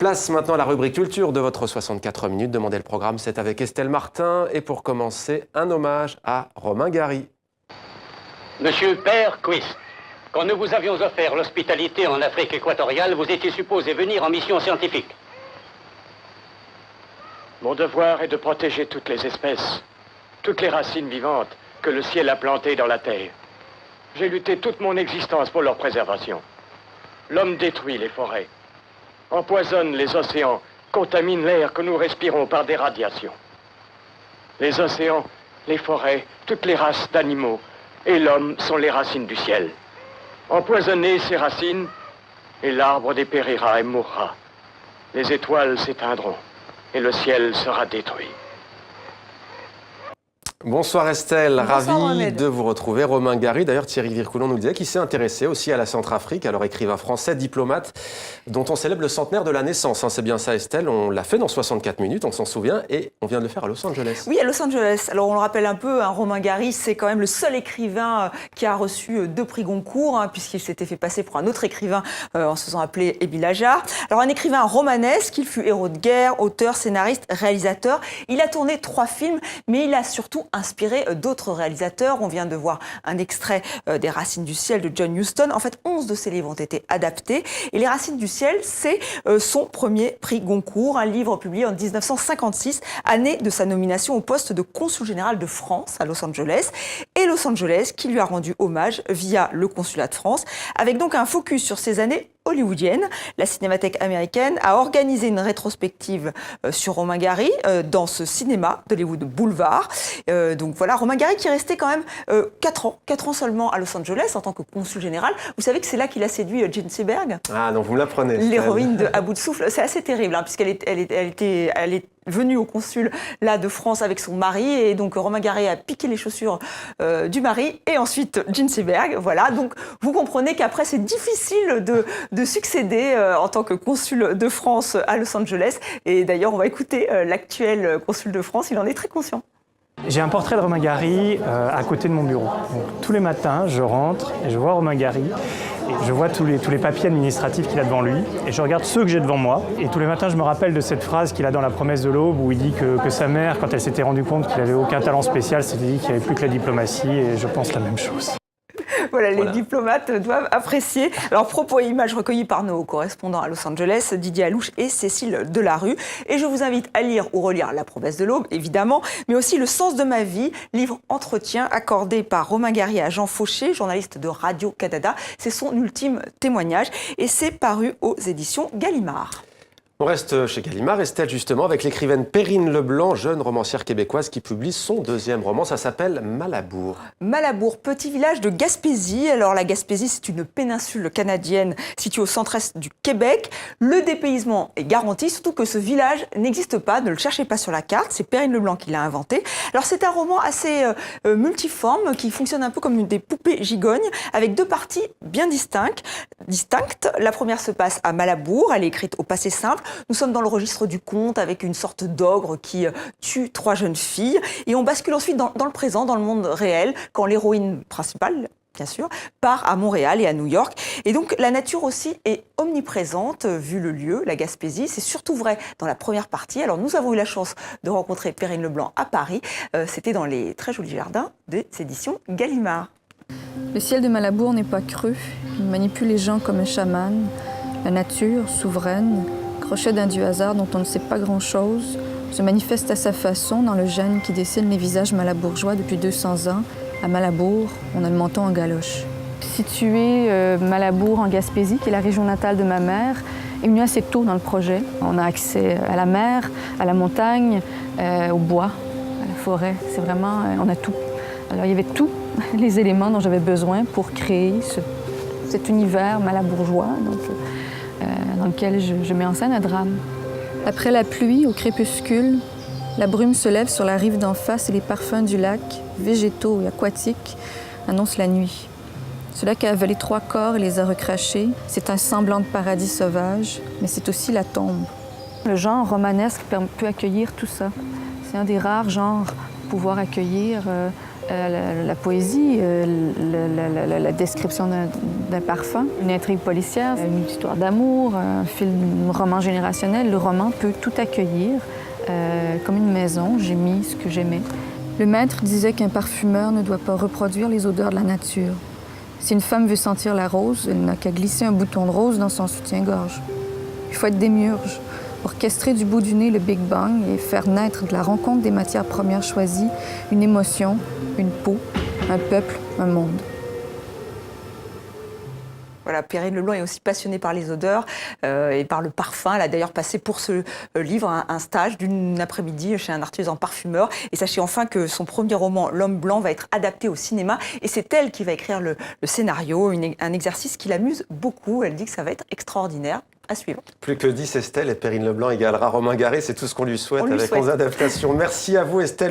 Place maintenant à la rubrique culture de votre 64 minutes. Demandez le programme, c'est avec Estelle Martin. Et pour commencer, un hommage à Romain Gary. Monsieur Père Quist, quand nous vous avions offert l'hospitalité en Afrique équatoriale, vous étiez supposé venir en mission scientifique. Mon devoir est de protéger toutes les espèces, toutes les racines vivantes que le ciel a plantées dans la terre. J'ai lutté toute mon existence pour leur préservation. L'homme détruit les forêts, empoisonne les océans, contamine l'air que nous respirons par des radiations. Les océans, les forêts, toutes les races d'animaux et l'homme sont les racines du ciel. Empoisonner ces racines, et l'arbre dépérira et mourra. Les étoiles s'éteindront et le ciel sera détruit. Bonsoir Estelle, Bonsoir ravi Mohamed. de vous retrouver. Romain Gary, d'ailleurs Thierry Vircoulon nous disait qu'il s'est intéressé aussi à la Centrafrique, alors écrivain français, diplomate, dont on célèbre le centenaire de la naissance. C'est bien ça Estelle, on l'a fait dans 64 minutes, on s'en souvient, et on vient de le faire à Los Angeles. Oui, à Los Angeles. Alors on le rappelle un peu, Romain Gary, c'est quand même le seul écrivain qui a reçu 2 prix Goncourt, puisqu'il s'était fait passer pour un autre écrivain en se faisant appeler Émile Ajar. Alors un écrivain romanesque, il fut héros de guerre, auteur, scénariste, réalisateur. Il a tourné 3 films, mais il a surtout inspiré d'autres réalisateurs. On vient de voir un extrait des Racines du ciel de John Huston. En fait, 11 de ses livres ont été adaptés. Et Les Racines du ciel, c'est son premier prix Goncourt, un livre publié en 1956, année de sa nomination au poste de consul général de France à Los Angeles. Et Los Angeles qui lui a rendu hommage via le consulat de France, avec donc un focus sur ses années hollywoodienne. La Cinémathèque américaine a organisé une rétrospective sur Romain Gary dans ce cinéma d'Hollywood Boulevard. Donc voilà, Romain Gary qui est resté quand même 4 ans sellement à Los Angeles en tant que consul général. Vous savez que c'est là qu'il a séduit Jean Seberg. Ah non, vous me l'apprenez. L'héroïne de À bout de souffle. C'est assez terrible, puisqu'elle est venue au consul là de France avec son mari, et donc Romain Gary a piqué les chaussures du mari et ensuite Jean Seberg. Voilà, donc vous comprenez qu'après c'est difficile de succéder en tant que consul de France à Los Angeles. Et d'ailleurs, on va écouter l'actuel consul de France, il en est très conscient. J'ai un portrait de Romain Gary à côté de mon bureau. Donc, tous les matins, je rentre et je vois Romain Gary. Et je vois tous les papiers administratifs qu'il a devant lui. Et je regarde ceux que j'ai devant moi. Et tous les matins, je me rappelle de cette phrase qu'il a dans La promesse de l'aube, où il dit que sa mère, quand elle s'était rendue compte qu'il n'avait aucun talent spécial, s'était dit qu'il n'y avait plus que la diplomatie. Et je pense la même chose. Voilà, les diplomates doivent apprécier. Alors, propos et images recueillis par nos correspondants à Los Angeles, Didier Alouche et Cécile Delarue. Et je vous invite à lire ou relire La promesse de l'aube, évidemment, mais aussi Le sens de ma vie, livre entretien accordé par Romain Gary à Jean Fauché, journaliste de Radio-Canada. C'est son ultime témoignage et c'est paru aux éditions Gallimard. On reste chez Gallimard, Estelle, justement, avec l'écrivaine Perrine Leblanc, jeune romancière québécoise qui publie son 2e roman. Ça s'appelle Malabour. Malabour, petit village de Gaspésie. Alors la Gaspésie, c'est une péninsule canadienne située au centre-est du Québec. Le dépaysement est garanti, surtout que ce village n'existe pas, ne le cherchez pas sur la carte. C'est Perrine Leblanc qui l'a inventé. Alors c'est un roman assez multiforme, qui fonctionne un peu comme des poupées gigognes, avec 2 parties bien distinctes. La première se passe à Malabour, elle est écrite au passé simple. Nous sommes dans le registre du conte, avec une sorte d'ogre qui tue 3 jeunes filles. Et on bascule ensuite dans le présent, dans le monde réel, quand l'héroïne principale, bien sûr, part à Montréal et à New York. Et donc la nature aussi est omniprésente, vu le lieu, la Gaspésie. C'est surtout vrai dans la première partie. Alors nous avons eu la chance de rencontrer Perrine Leblanc à Paris. C'était dans les très jolis jardins des éditions Gallimard. Le ciel de Malabour n'est pas creux. Il manipule les gens comme un chaman. La nature, souveraine, crochet d'un dieu hasard dont on ne sait pas grand-chose, se manifeste à sa façon dans le gène qui dessine les visages malabourgeois depuis 200 ans. À Malabour, on a le menton en galoche. Situé Malabour en Gaspésie, qui est la région natale de ma mère, est venu assez tôt dans le projet. On a accès à la mer, à la montagne, au bois, à la forêt. C'est vraiment, on a tout. Alors il y avait tous les éléments dont j'avais besoin pour créer cet univers malabourgeois, donc, dans lequel je mets en scène un drame. Après la pluie, au crépuscule, la brume se lève sur la rive d'en face et les parfums du lac, végétaux et aquatiques, annoncent la nuit. Ce lac a avalé 3 corps et les a recrachés. C'est un semblant de paradis sauvage, mais c'est aussi la tombe. Le genre romanesque peut accueillir tout ça. C'est un des rares genres pour pouvoir accueillir La poésie, la description d'un parfum, une intrigue policière, une histoire d'amour, un roman générationnel. Le roman peut tout accueillir. Comme une maison, j'ai mis ce que j'aimais. Le maître disait qu'un parfumeur ne doit pas reproduire les odeurs de la nature. Si une femme veut sentir la rose, elle n'a qu'à glisser un bouton de rose dans son soutien-gorge. Il faut être démiurge, orchestrer du bout du nez le Big Bang et faire naître de la rencontre des matières premières choisies une émotion, une peau, un peuple, un monde. Voilà, Perrine Leblanc est aussi passionnée par les odeurs et par le parfum. Elle a d'ailleurs passé pour ce livre un stage d'une après-midi chez un artisan parfumeur. Et sachez enfin que son premier roman, L'Homme blanc, va être adapté au cinéma. Et c'est elle qui va écrire le scénario, un exercice qui l'amuse beaucoup. Elle dit que ça va être extraordinaire. À suivre. Plus que 10, Estelle, et Perrine Leblanc égalera Romain Gary. C'est tout ce qu'on lui souhaite avec 11 adaptations. Merci à vous, Estelle.